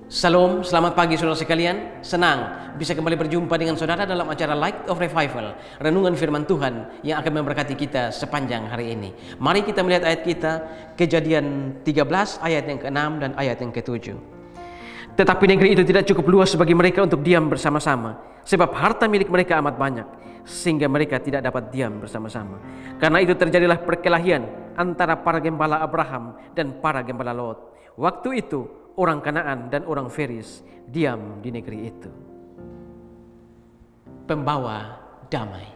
Salam, selamat pagi saudara sekalian. Senang bisa kembali berjumpa dengan saudara dalam acara Light of Revival, renungan firman Tuhan yang akan memberkati kita sepanjang hari ini. Mari kita melihat ayat kita, Kejadian 13 ayat yang ke-6 dan ayat yang ke-7. Tetapi negeri itu tidak cukup luas bagi mereka untuk diam bersama-sama, sebab harta milik mereka amat banyak, sehingga mereka tidak dapat diam bersama-sama. Karena itu terjadilah perkelahian antara para gembala Abraham dan para gembala Lot. Waktu itu orang Kanaan dan orang Feris diam di negeri itu. Pembawa damai.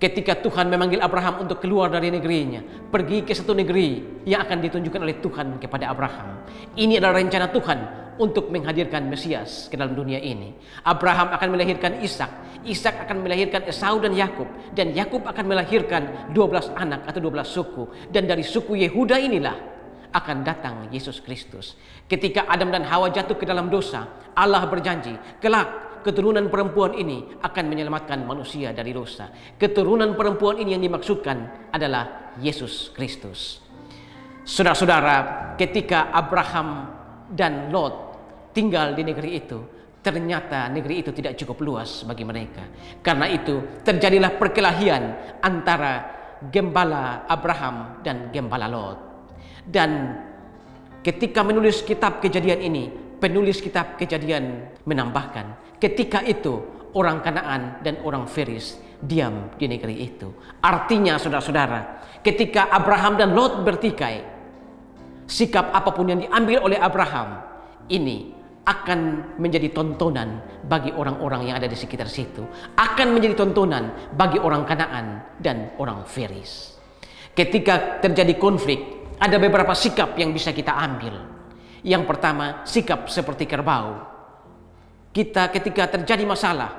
Ketika Tuhan memanggil Abraham untuk keluar dari negerinya, pergi ke satu negeri yang akan ditunjukkan oleh Tuhan kepada Abraham. Ini adalah rencana Tuhan untuk menghadirkan Mesias ke dalam dunia ini. Abraham akan melahirkan Ishak, Ishak akan melahirkan Esau dan Yakub, dan Yakub akan melahirkan 12 anak atau 12 suku, dan dari suku Yehuda inilah akan datang Yesus Kristus. Ketika Adam dan Hawa jatuh ke dalam dosa, Allah berjanji, kelak keturunan perempuan ini akan menyelamatkan manusia dari dosa. Keturunan perempuan ini yang dimaksudkan adalah Yesus Kristus. Saudara-saudara, ketika Abraham dan Lot tinggal di negeri itu, ternyata negeri itu tidak cukup luas bagi mereka. Karena itu terjadilah perkelahian antara gembala Abraham dan gembala Lot. Dan ketika menulis kitab Kejadian ini, penulis kitab Kejadian menambahkan, ketika itu orang Kanaan dan orang Feris diam di negeri itu. Artinya saudara-saudara, ketika Abraham dan Lot bertikai, sikap apapun yang diambil oleh Abraham ini akan menjadi tontonan bagi orang-orang yang ada di sekitar situ, akan menjadi tontonan bagi orang Kanaan dan orang Feris. Ketika terjadi konflik, ada beberapa sikap yang bisa kita ambil. Yang pertama, sikap seperti kerbau. Kita ketika terjadi masalah,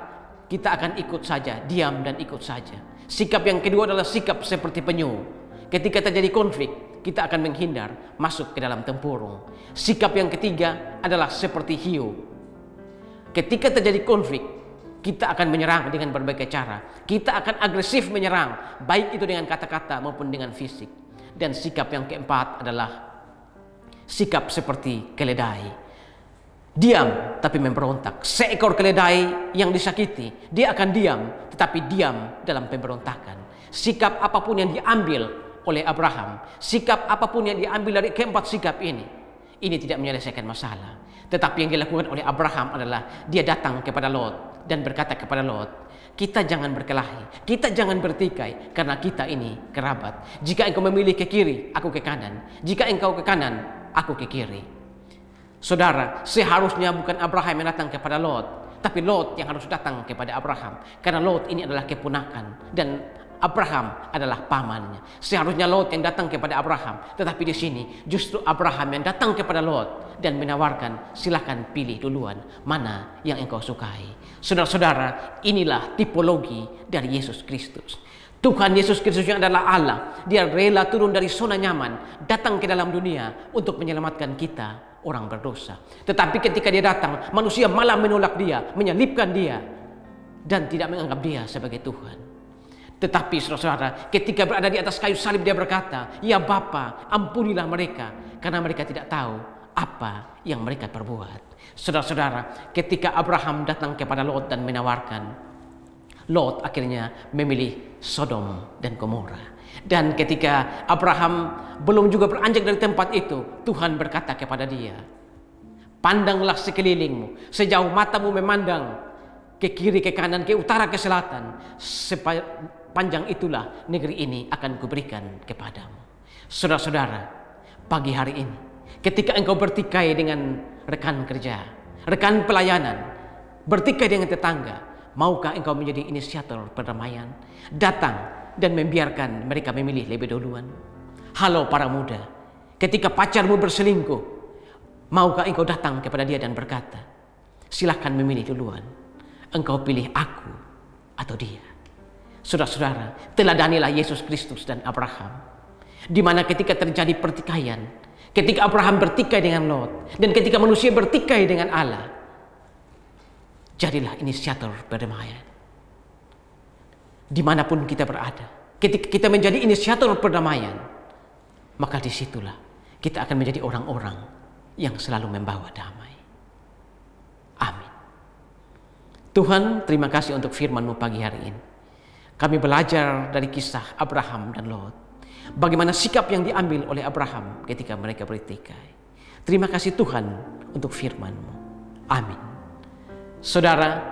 kita akan ikut saja, diam dan ikut saja. Sikap yang kedua adalah sikap seperti penyu. Ketika terjadi konflik, kita akan menghindar, masuk ke dalam tempurung. Sikap yang ketiga adalah seperti hiu. Ketika terjadi konflik, kita akan menyerang dengan berbagai cara. Kita akan agresif menyerang, baik itu dengan kata-kata maupun dengan fisik. Dan sikap yang keempat adalah sikap seperti keledai. Diam tapi memberontak. Seekor keledai yang disakiti, dia akan diam tetapi diam dalam pemberontakan. Sikap apapun yang diambil oleh Abraham, sikap apapun yang diambil dari keempat sikap ini tidak menyelesaikan masalah. Tetapi yang dilakukan oleh Abraham adalah dia datang kepada Lot dan berkata kepada Lot, kita jangan berkelahi, kita jangan bertikai, karena kita ini kerabat. Jika engkau memilih ke kiri, aku ke kanan. Jika engkau ke kanan, aku ke kiri. Saudara, seharusnya bukan Abraham yang datang kepada Lot, tapi Lot yang harus datang kepada Abraham. Karena Lot ini adalah keponakan dan Abraham adalah pamannya. Seharusnya Lot yang datang kepada Abraham, tetapi di sini justru Abraham yang datang kepada Lot dan menawarkan, silakan pilih duluan mana yang engkau sukai. Saudara-saudara, inilah tipologi dari Yesus Kristus. Tuhan Yesus Kristus yang adalah Allah, dia rela turun dari zona nyaman, datang ke dalam dunia untuk menyelamatkan kita orang berdosa. Tetapi ketika dia datang, manusia malah menolak dia, menyalibkan dia, dan tidak menganggap dia sebagai Tuhan. Tetapi saudara-saudara, ketika berada di atas kayu salib dia berkata, ya Bapa, ampunilah mereka, karena mereka tidak tahu apa yang mereka perbuat. Saudara-saudara, ketika Abraham datang kepada Lot dan menawarkan, Lot akhirnya memilih Sodom dan Gomora. Dan ketika Abraham belum juga beranjak dari tempat itu, Tuhan berkata kepada dia, pandanglah sekelilingmu, sejauh matamu memandang ke kiri, ke kanan, ke utara, ke selatan, sepanjang itulah negeri ini akan kuberikan kepadamu. Saudara-saudara, pagi hari ini, ketika engkau bertikai dengan rekan kerja, rekan pelayanan, bertikai dengan tetangga, maukah engkau menjadi inisiator perdamaian? Datang dan membiarkan mereka memilih lebih duluan. Halo para muda, ketika pacarmu berselingkuh, maukah engkau datang kepada dia dan berkata, silahkan memilih duluan, engkau pilih aku atau dia? Saudara-saudara, teladanilah Yesus Kristus dan Abraham, di mana ketika terjadi pertikaian, ketika Abraham bertikai dengan Lot, dan ketika manusia bertikai dengan Allah, jadilah inisiator perdamaian. Dimanapun kita berada, ketika kita menjadi inisiator perdamaian, maka disitulah kita akan menjadi orang-orang yang selalu membawa damai. Tuhan, terima kasih untuk firman-Mu pagi hari ini. Kami belajar dari kisah Abraham dan Lot. Bagaimana sikap yang diambil oleh Abraham ketika mereka bertikai. Terima kasih Tuhan untuk firman-Mu. Amin. Saudara,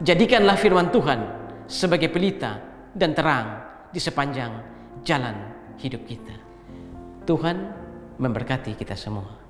jadikanlah firman Tuhan sebagai pelita dan terang di sepanjang jalan hidup kita. Tuhan memberkati kita semua.